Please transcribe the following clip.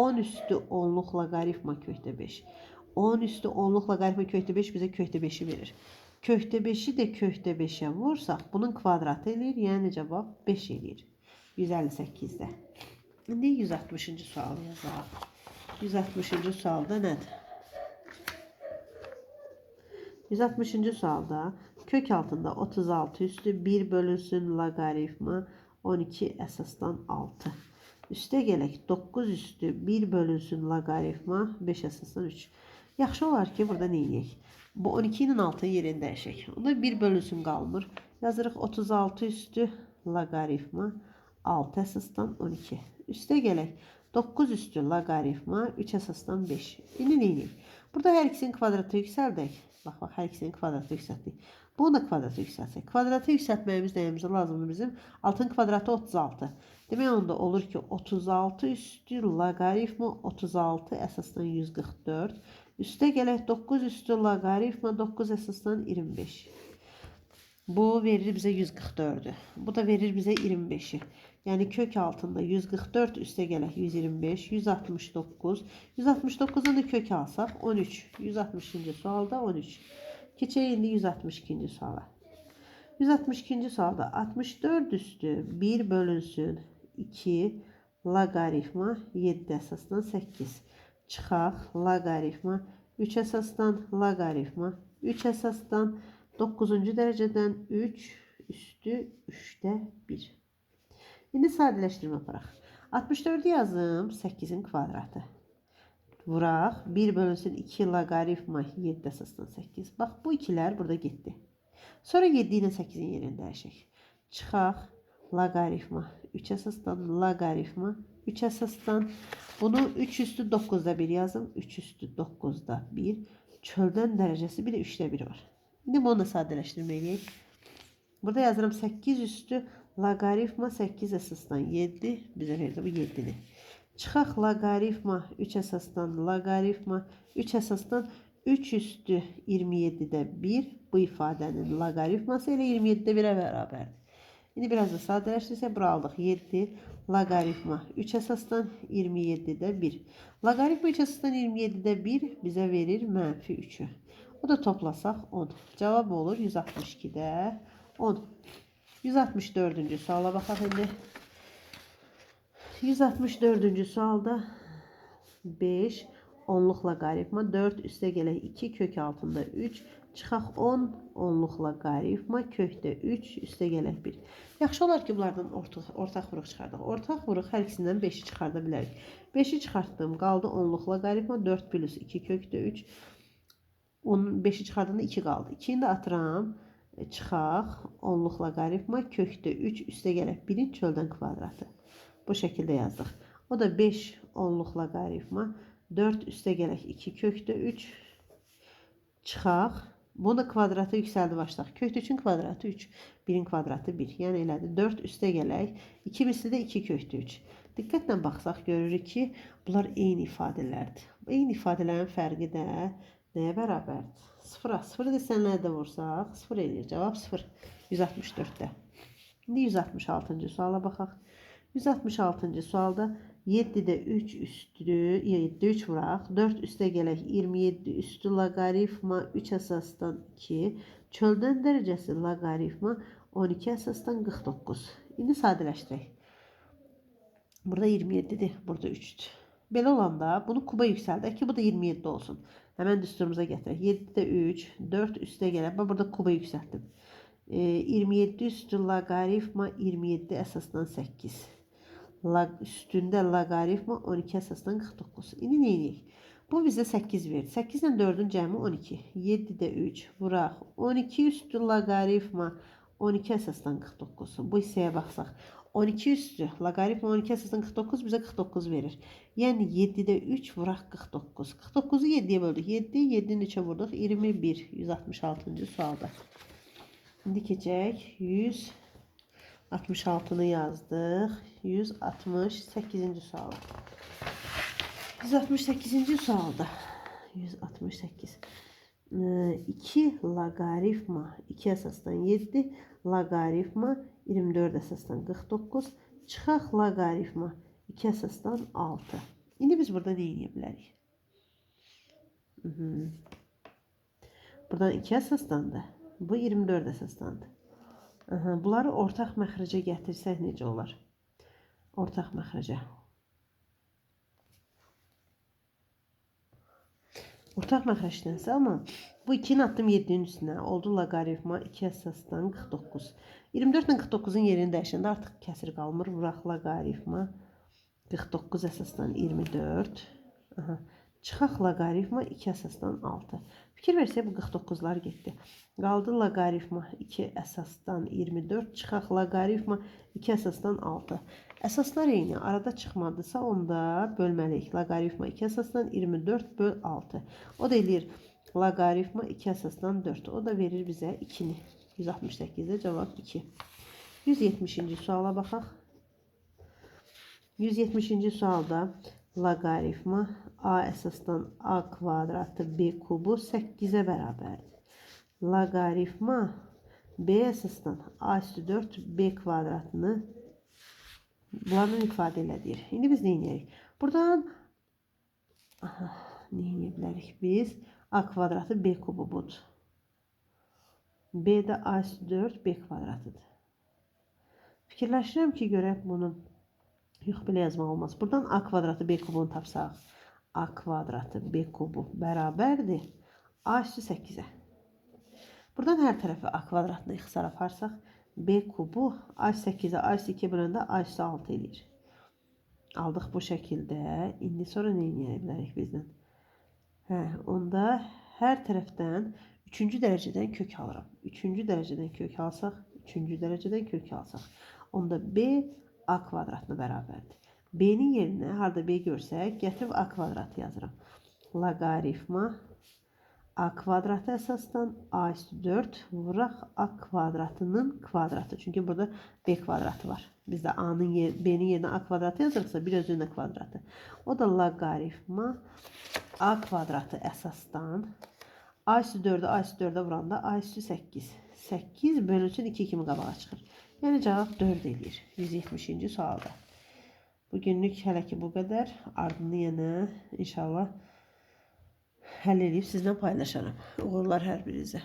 10 üstü 10'luk logaritma kökdə 5. 10 üstü 10'luk logaritma kökdə 5 bizə kökdə 5'i verir. Kökdə 5'i də kökdə 5'e vursaq, bunun kvadratı eləyir. Yəni cavab 5 eləyir. 158'də. İndi 160-cı sual yazaq. 160-cı sualda nədir? 160-cı sualda kök altında 36 üstü 1 bölünsün logaritma 12 əsasdan 6. Üstə gələk 9 üstü 1 bölünsün logaritma 5 əsasdan 3. Yaxşı olar ki, burada neyək? Bu 12 ilə 6'nın yerini dəyişək. Onda 1 bölünsün qalmır. Yazırıq 36 üstü logaritma 6 əsasdan 12. Üstə gələk 9 üstü logaritma 3 əsasdan 5. İndi neyək? Burada hər ikisinin kvadratı yüksəldək. Bax, hər ikisinin kvadratı yüksəltdik. Bunu da kvadratı yüksəltsək. Kvadratı yüksəltməyimiz nəyimizə lazımdır bizim? 6'nın kvadratı 36. Demək onda olur ki 36 üstü logaritma 36 əsasdan 144. Üstə gələk 9 üstü logaritma 9 əsasdan 25. Bu verir bizə 144'ü. Bu da verir bizə 25'i. Yəni kök altında 144 üstə gələk 125, 169. 169'dan da kök alsaq 13. 160-cı sualda 13. Keçək indi 162-ci suala. 162-ci sualda 64 üstü 1 bölünsün 2 logaritma 7 əsasdan 8. Çıxaq logaritma 3 əsasdan logaritma 3 əsasdan 9-cu dərəcədən 3 üstü 3'də 1. İndi sadələşdirmə aparaq. 64'ü yazım 8'in kvadratı. Vuraq 1 bölünsün 2 logaritma 7 əsasdan 8. Bax bu ikilər burada getdi. Sonra 7 ilə 8'in yerini dəyişək. Çıxaq logaritma 3 əsasdan logaritma 3 əsasdan. Bunu 3 üstü 9'da 1 yazım. 3 üstü 9'da 1. Çöldən dərəcəsi bir də 3'də 1 var. İndi bunu da sadələşdirməliyik. Burada yazıram 8 üstü logaritma 8 əsasdan 7 bizə verdi bu 7'ni. Çıxaq logaritma 3 əsasdan logaritma 3 əsasdan 3 üstü 27'də 1 bu ifadənin logaritması ilə 27'də 1'ə bərabərdir. İndi biraz da sadələşdirsək bura aldıq 7 logaritma 3 əsasdan 27'də 1. Logaritma 3 əsasdan 27'də 1 bizə verir -3'ü. O da toplasaq 10. Cavab olur 162'də 10. 164-cü suala baxaq indi. 164-cü sualda 5 10'luk logaritma 4 üstə gələk 2 kök altında 3 çıxaq 10 10'luk logaritma kökdə 3 üstə gələk 1. Yaxşı olar ki, bunlardan ortaq vuruq çıxardıq. Ortaq vuruq hər ikisindən 5'i çıxarda bilərik. 5'i çıxartdım, qaldı 10'luk logaritma 4 plus 2 kökdə 3. 5'i çıxardığında 2 qaldı. 2'ni də atıram. Çıxaq 10'luk logaritma kökdə 3 üstə gələk 1'in çöldən kvadratı. Bu şəkildə yazdıq. O da 5 10'luk logaritma 4 üstə gələk 2 kökdə 3 çıxaq. Bunu da kvadratı yüksəldi başlayaq. Kökdə 3'ün kvadratı 3. 1'in kvadratı 1. Yəni elədi 4 üstə gələk 2 misli də 2 kökdə 3. Diqqətlə baxsaq görürük ki, bunlar eyni ifadələrdir. Eyni ifadələrin fərqi də nəyə bərabərdir? 0'a. 0'ı desenlərdə vursaq 0 eləyir. Cavab 0. 164'də. İndi 166-cı suala baxaq. 166-cı sualda 7'də 3 üstü 7'də 3 vuraq. 4 üstə gələk 27 üstü logaritma 3 əsasdan 2. Çöldən dərəcəsi logaritma 12 əsasdan 49. İndi sadələşdirək. Burada 27'dir. Burada 3'dür. Belə olanda bunu kuba yüksəldək ki, bu da 27 olsun. Hemen düsturumuza gətirək. 7'də 3, 4 üstə gələk. Ben burada kuba yüksəltdim. 27 üstü logaritma 27 əsasdan 8. Üstündə logaritma 12 əsasdan 49. İndi neyik? Bu bizə 8 verdi. 8 ilə 4'ün cəmi 12. 7'də 3 vuraq. 12 üstü logaritma 12 əsasdan 49. Bu hissəyə baxsaq. 12 üstü logaritma 12 əsasdan 49 bizə 49 verir. Yəni 7'də 3 vuraq 49. 49'u 7'yə böldük. 7, 7'nin 3'ə vurduq. 21. 166-cı sualda. İndi keçək. 166'nı yazdıq. 168-ci sual. 168-ci sualda. 168. 2 logaritma 2 əsasdan 7 logaritma 24 əsasdan 49 çıxaq logaritma 2 əsasdan 6. İndi biz burada nə edə bilərik? Buradan 2 əsaslandı. Bu 24 əsaslandı. Bunları ortaq məxrəcə gətirsək necə olar? Ortaq məxrəcə. Ortaq məxrəcdənsə, amma bu 2-ni atdım 7-nin üstünə. Oldu loqaritma 2 əsasdan 49. 24 ilə 49-un yerini dəyişəndə artıq kəsir qalmır. Vuraq loqaritma 49 əsasdan 24. Çıxaq loqaritma 2 əsasdan 6. Fikir versək bu 49'lar getdi. Qaldı loqaritma 2 əsasdan 24. Çıxaq loqaritma 2 əsasdan 6. Əsaslar eyni. Arada çıxmadısa onda bölməliyik. Loqaritma 2 əsasdan 24 böl 6. O da eləyir loqaritma 2 əsasdan 4. O da verir bizə 2-ni. 168'də cavab 2. 170-ci suala baxaq. 170-ci sualda loqaritma a əsasdan a kvadratı b kubu 8'e bərabərdir. Loqaritma b əsasdan a üstü 4 b kvadratını bunlarla ifadə elədir. İndi biz nə edirik? Buradan nə edə bilərik biz? A kvadratı b kubu budur. B də a üstü 4 b kvadratıdır. Fikirləşirəm ki, görək bunu. Yox, belə yazmaq olmaz. Buradan a kvadratı b kubunu tapsaq. A kvadratı b kubu bərabərdir. A üstü 8'e. Buradan hər tərəfi a kvadratını ixtisar aparsaq. B kubu a üstü 8'e a üstü 2'ye böləndə a üstü 6 edir. Aldıq bu şəkildə. İndi sonra nə edə bilərik bizdən? Onda hər tərəfdən 3-cü dərəcədən kök alıram. 3-cü dərəcədən kök alsaq, 3-cü dərəcədən kök alsaq. Onda b a kvadratına bərabərdir. B-nin yerinə harda b görsək, gətirib a kvadratı yazıram. Loqaritma a kvadratı əsasdan a üstü 4 vuraq a kvadratının kvadratı. Çünki burada b kvadratı var. Biz də b'nin yerinə a kvadratı yazırıqsa bir özünün kvadratı. O da loqaritma a kvadratı əsasdan a üstü 4'ü a üstü 4'e vuranda a üstü 8. 8 bölünsün 2 kimi qabağa çıxır. Yəni cavab 4 eləyir 170-ci sualda. Bugünlük hələ ki bu qədər. Ardını yenə inşallah həll edib sizlə paylaşarım. Uğurlar hər birinizə.